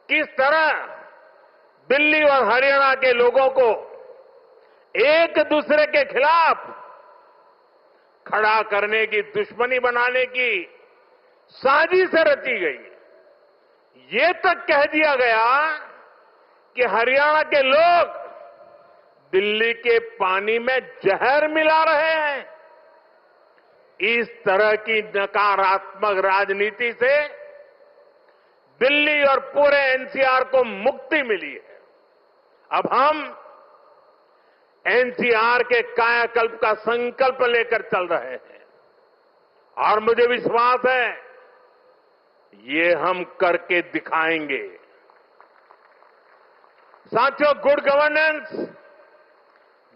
किस तरह दिल्ली और हरियाणा के लोगों को एक दूसरे के खिलाफ खड़ा करने की, दुश्मनी बनाने की साजिश रची गई। ये तक कह दिया गया कि हरियाणा के लोग दिल्ली के पानी में जहर मिला रहे हैं। इस तरह की नकारात्मक राजनीति से दिल्ली और पूरे एनसीआर को मुक्ति मिली है। अब हम एनसीआर के कायाकल्प का संकल्प लेकर चल रहे हैं और मुझे विश्वास है ये हम करके दिखाएंगे। साथियों, गुड गवर्नेंस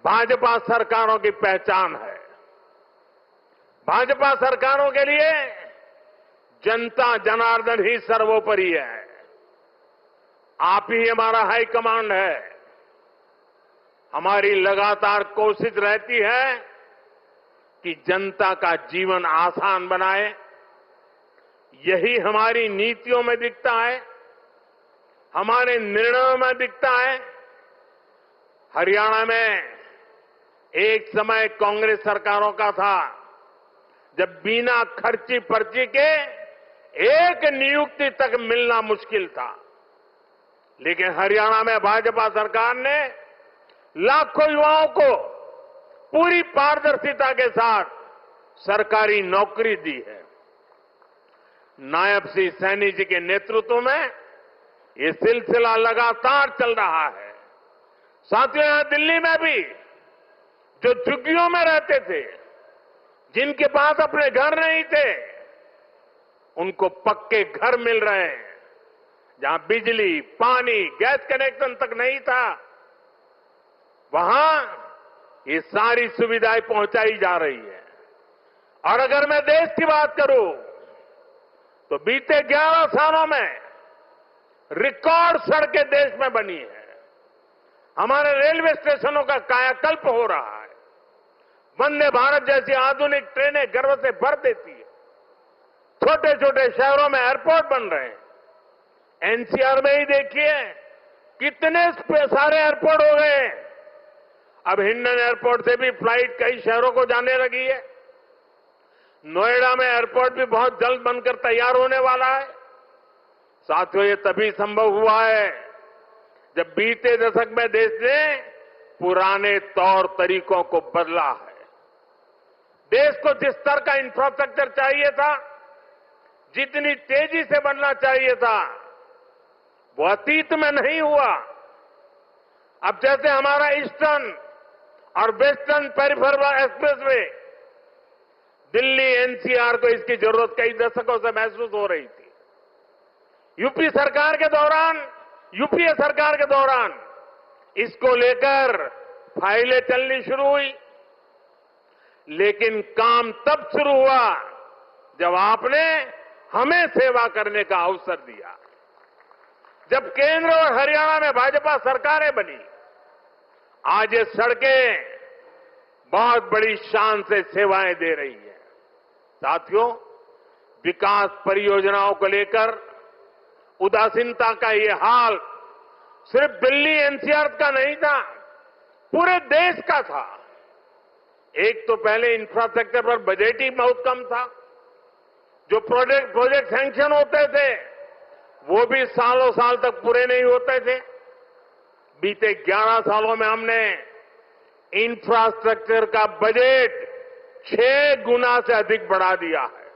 भाजपा सरकारों की पहचान है। भाजपा सरकारों के लिए जनता जनार्दन ही सर्वोपरि है। आप ही हमारा हाई कमांड है। हमारी लगातार कोशिश रहती है कि जनता का जीवन आसान बनाए। यही हमारी नीतियों में दिखता है, हमारे निर्णयों में दिखता है। हरियाणा में एक समय कांग्रेस सरकारों का था जब बिना खर्ची पर्ची के एक नियुक्ति तक मिलना मुश्किल था, लेकिन हरियाणा में भाजपा सरकार ने लाखों युवाओं को पूरी पारदर्शिता के साथ सरकारी नौकरी दी है। नायब श्री सैनी जी के नेतृत्व में ये सिलसिला लगातार चल रहा है। साथियों, यहां दिल्ली में भी जो झुग्गियों में रहते थे, जिनके पास अपने घर नहीं थे, उनको पक्के घर मिल रहे हैं। जहां बिजली, पानी, गैस कनेक्शन तक नहीं था, वहां ये सारी सुविधाएं पहुंचाई जा रही है। और अगर मैं देश की बात करूं तो बीते 11 सालों में रिकॉर्ड सड़कें देश में बनी है। हमारे रेलवे स्टेशनों का कायाकल्प हो रहा है। वंदे भारत जैसी आधुनिक ट्रेनें गर्व से भर देती है। छोटे छोटे शहरों में एयरपोर्ट बन रहे हैं। एनसीआर में ही देखिए कितने सारे एयरपोर्ट हो गए। अब हिंडन एयरपोर्ट से भी फ्लाइट कई शहरों को जाने लगी है। नोएडा में एयरपोर्ट भी बहुत जल्द बनकर तैयार होने वाला है। साथियों, ये तभी संभव हुआ है जब बीते दशक में देश ने पुराने तौर तरीकों को बदला है। देश को जिस स्तर का इंफ्रास्ट्रक्चर चाहिए था, जितनी तेजी से बनना चाहिए था, वो अतीत में नहीं हुआ। अब जैसे हमारा ईस्टर्न और western peripheral expressway, Delhi NCR को इसकी जरूरत कई दशकों से महसूस हो रही थी। यूपीए सरकार के दौरान इसको लेकर फाइलें चलनी शुरू हुई, लेकिन काम तब शुरू हुआ जब आपने हमें सेवा करने का अवसर दिया। जब केंद्र और हरियाणा में भाजपा सरकारें बनी, आज ये सड़कें बहुत बड़ी शान से सेवाएं दे रही है। साथियों, विकास परियोजनाओं को लेकर उदासीनता का ये हाल सिर्फ दिल्ली एनसीआर का नहीं था, पूरे देश का था। एक तो पहले इंफ्रास्ट्रक्चर पर बजट ही बहुत कम था। जो प्रोजेक्ट सैंक्शन होते थे वो भी सालों साल तक पूरे नहीं होते थे। बीते 11 सालों में हमने इंफ्रास्ट्रक्चर का बजट 6 गुना से अधिक बढ़ा दिया है।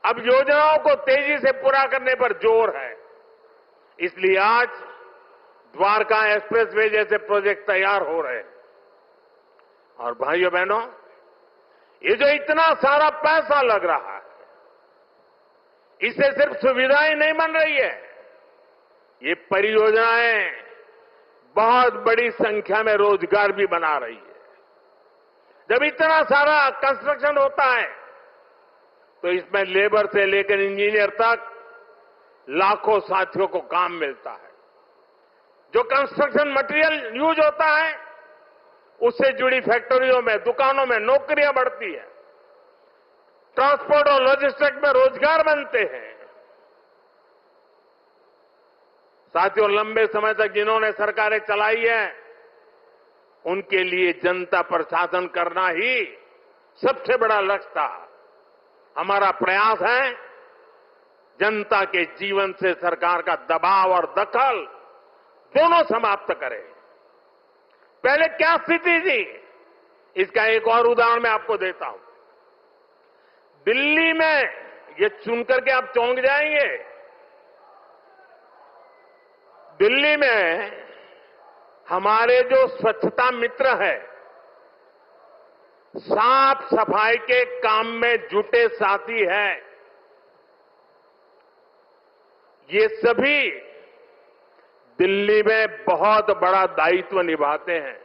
अब योजनाओं को तेजी से पूरा करने पर जोर है। इसलिए आज द्वारका एक्सप्रेसवे जैसे प्रोजेक्ट तैयार हो रहे हैं। और भाइयों बहनों, ये जो इतना सारा पैसा लग रहा है, इससे सिर्फ सुविधाएं नहीं बन रही है, ये परियोजनाएं बहुत बड़ी संख्या में रोजगार भी बना रही है। जब इतना सारा कंस्ट्रक्शन होता है तो इसमें लेबर से लेकर इंजीनियर तक लाखों साथियों को काम मिलता है। जो कंस्ट्रक्शन मटेरियल यूज होता है उससे जुड़ी फैक्ट्रियों में, दुकानों में नौकरियां बढ़ती है। ट्रांसपोर्ट और लॉजिस्टिक्स में रोजगार बनते हैं। साथियों, लंबे समय तक जिन्होंने सरकारें चलाई है, उनके लिए जनता पर शासन करना ही सबसे बड़ा लक्ष्य था। हमारा प्रयास है जनता के जीवन से सरकार का दबाव और दखल दोनों समाप्त करें। पहले क्या स्थिति थी, इसका एक और उदाहरण मैं आपको देता हूं। दिल्ली में, ये सुनकर के आप चौंक जाएंगे, दिल्ली में हमारे जो स्वच्छता मित्र है, साफ सफाई के काम में जुटे साथी हैं, ये सभी दिल्ली में बहुत बड़ा दायित्व निभाते हैं।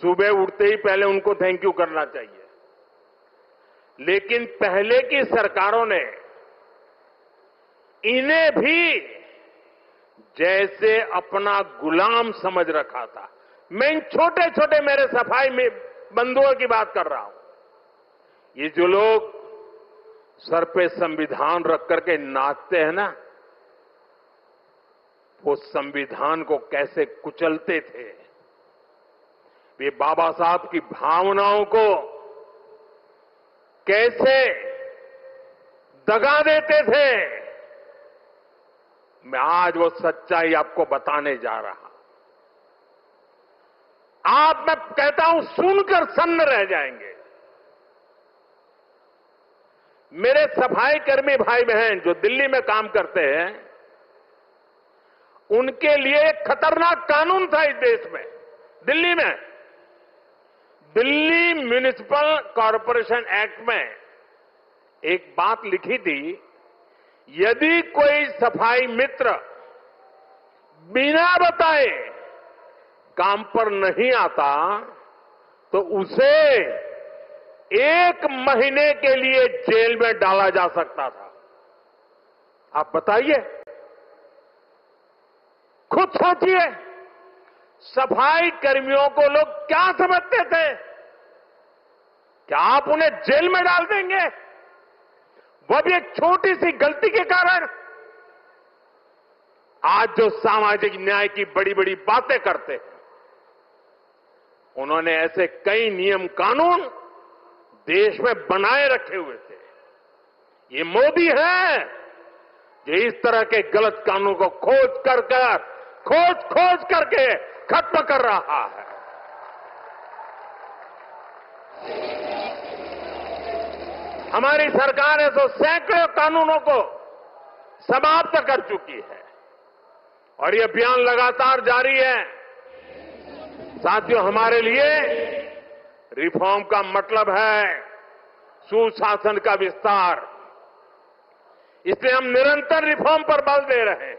सुबह उठते ही पहले उनको थैंक यू करना चाहिए। लेकिन पहले की सरकारों ने इन्हें भी जैसे अपना गुलाम समझ रखा था। मैं इन छोटे छोटे मेरे सफाई में बंधुओं की बात कर रहा हूं। ये जो लोग सर पे संविधान रख करके नाचते हैं ना, वो संविधान को कैसे कुचलते थे, वे बाबा साहब की भावनाओं को कैसे दगा देते थे, मैं आज वो सच्चाई आपको बताने जा रहा। आप, मैं कहता हूं, सुनकर सन्न रह जाएंगे। मेरे सफाई कर्मी भाई बहन जो दिल्ली में काम करते हैं, उनके लिए एक खतरनाक कानून था इस देश में। दिल्ली में दिल्ली म्युनिसिपल कॉरपोरेशन एक्ट में एक बात लिखी थी, यदि कोई सफाई मित्र बिना बताए काम पर नहीं आता तो उसे 1 महीने के लिए जेल में डाला जा सकता था। आप बताइए, खुद सोचिए, सफाई कर्मियों को लोग क्या समझते थे? क्या आप उन्हें जेल में डाल देंगे, वो भी एक छोटी सी गलती के कारण? आज जो सामाजिक न्याय की बड़ी बड़ी बातें करते हैं, उन्होंने ऐसे कई नियम कानून देश में बनाए रखे हुए थे। ये मोदी है जो इस तरह के गलत कानून को खोज करके खत्म कर रहा है। हमारी सरकार है तो सैकड़ों कानूनों को समाप्त कर चुकी है और ये अभियान लगातार जारी है। साथियों, हमारे लिए रिफॉर्म का मतलब है सुशासन का विस्तार। इसलिए हम निरंतर रिफॉर्म पर बल दे रहे हैं।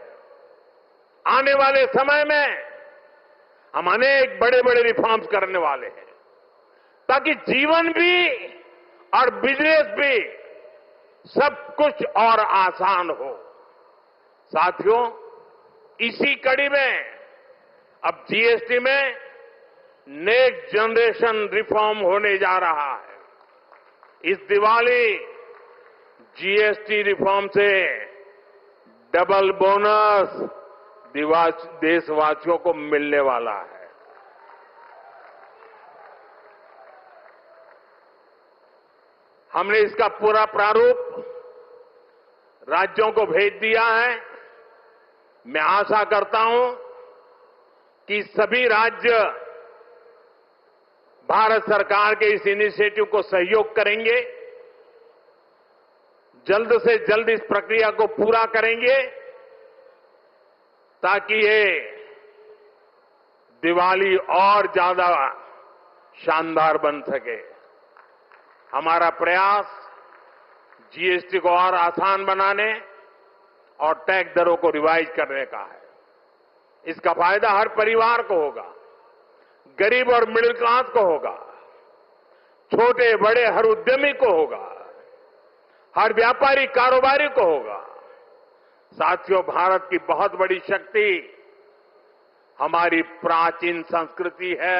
आने वाले समय में हम अनेक बड़े बड़े रिफॉर्म्स करने वाले हैं ताकि जीवन भी और बिजनेस भी सब कुछ और आसान हो। साथियों, इसी कड़ी में अब जीएसटी में नेक्स्ट जनरेशन रिफॉर्म होने जा रहा है। इस दिवाली जीएसटी रिफॉर्म से डबल बोनस देशवासियों को मिलने वाला है। हमने इसका पूरा प्रारूप राज्यों को भेज दिया है। मैं आशा करता हूं कि सभी राज्य भारत सरकार के इस इनिशिएटिव को सहयोग करेंगे, जल्द से जल्द इस प्रक्रिया को पूरा करेंगे ताकि ये दिवाली और ज्यादा शानदार बन सके। हमारा प्रयास जीएसटी को और आसान बनाने और टैक्स दरों को रिवाइज करने का है। इसका फायदा हर परिवार को होगा, गरीब और मिडिल क्लास को होगा, छोटे बड़े हर उद्यमी को होगा, हर व्यापारी कारोबारी को होगा। साथियों, भारत की बहुत बड़ी शक्ति हमारी प्राचीन संस्कृति है,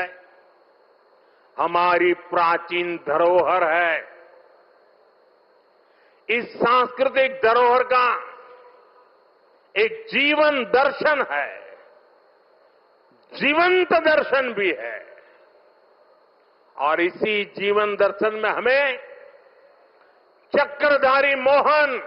हमारी प्राचीन धरोहर है। इस सांस्कृतिक धरोहर का एक जीवन दर्शन है, जीवंत दर्शन भी है। और इसी जीवन दर्शन में हमें चक्रधारी मोहन